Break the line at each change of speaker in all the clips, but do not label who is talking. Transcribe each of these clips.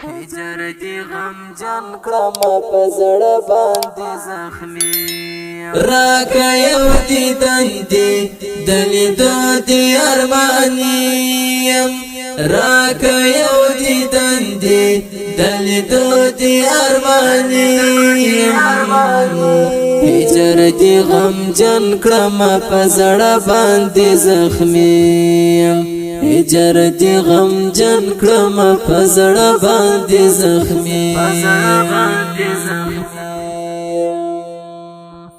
هجر دی غم جن کړم په زړه باندې زخمی راکه یو دیدن دی د لیدو دی ارمانیم راکه یو دیدن دی د لیدو دی ارمانیم هجر دی غم جن کړم په زړه باندې زخمی هجر دی غم جن کړم په زړه باندې زخمی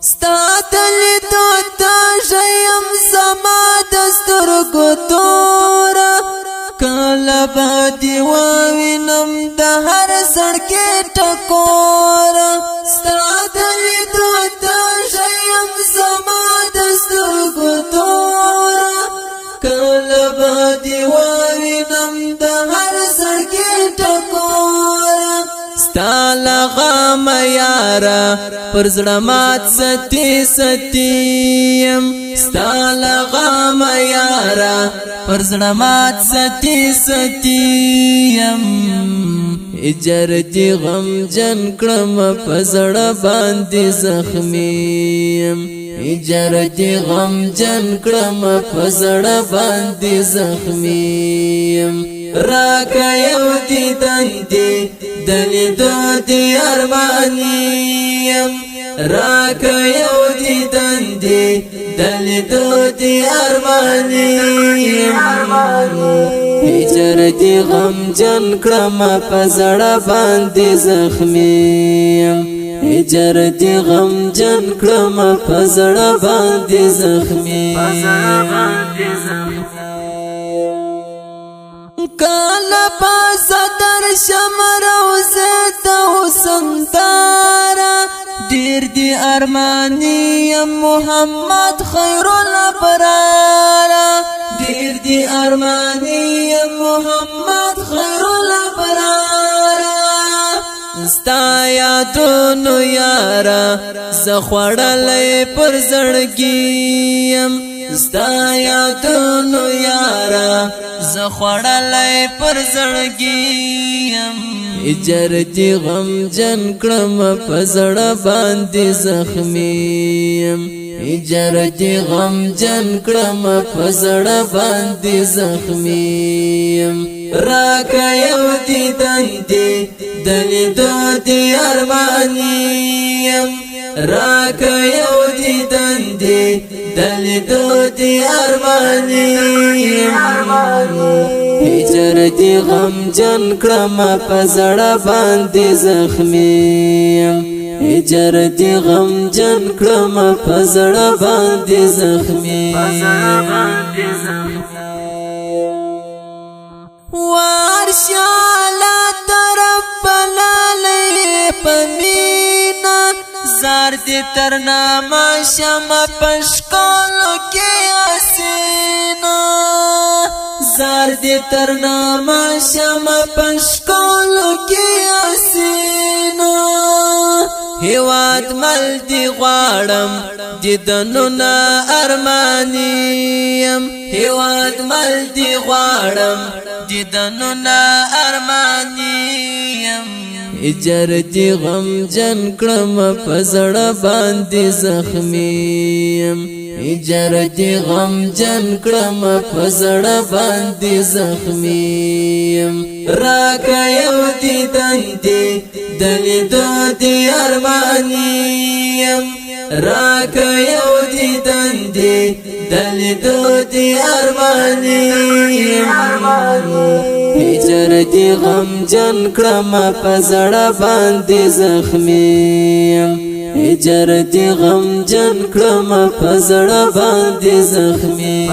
ستا دلیدو ته ژیم زما د سترګو توره کله به دې ووینم د هر زړګي ټکوره ستا دلیدو ته ژیم زما د سترګو توره کله به دې ووینم د هر زړګي ټکوره ستا لغم یاره پر زړه مات ستی ستیم ستا لغم یاره پر زړه مات ستی ستیم هجر دی غم جن کړم په زړه باندې زخمیم هجر دی غم جن کړم په زړه باندې زخمیم راکه یو دیدن دی د لیدو دی ارمانیم راکه یو دیدن دی د لیدو دی ارمانیم هجر دی غم جن کړم په زړه باندې زخمیم هجر دی غم جن کړم په زړه باندې زخمیم کالا پاس در شمر وزد حسن دارا دیر دی ارمانی محمد خیر الابرارا دیر دی ارمانی محمد خیر الابرارا ستا یادونو یارا زخوڑلی پر زړګیم ستا یادونو یارا زخوڑلی پر زړګیم هجر دی غم جن کړم په زړه باندې زخمیم هجر دی غم جن کړم په زړه باندې زخمیم راکه یو دیدن دی د لیدو دی ارمانیم راکه یو دیدن دی د لیدو دی ارمانیم هجر دی غم جن کړم په زړه باندې زخمیم هجر دی غم جن کړم په زړه باندې زخمیم وارشالا طرف بلالی پمینا زار دی ترناما شم پشکالو کی اسینا زار دی ترناما شم پشکالو کی اسینا هیواد مل دی غواړم دیدنو نا ارمانیم هیواد مل دی غواړم دیدنو نا ارمانیم هجر دی غم جن کړم په زړه باندې زخمیم هجر دی غم جن کړم په زړه باندې زخمیم راکه یو دیدن دی د لیدو دی ارمانیم راکه یو دیدن دی د لیدو دی ارمانیم هجر دی غم جن کړم په زړه باندې زخمیم هجر دی غم جن کړم په زړه باندې زخمیم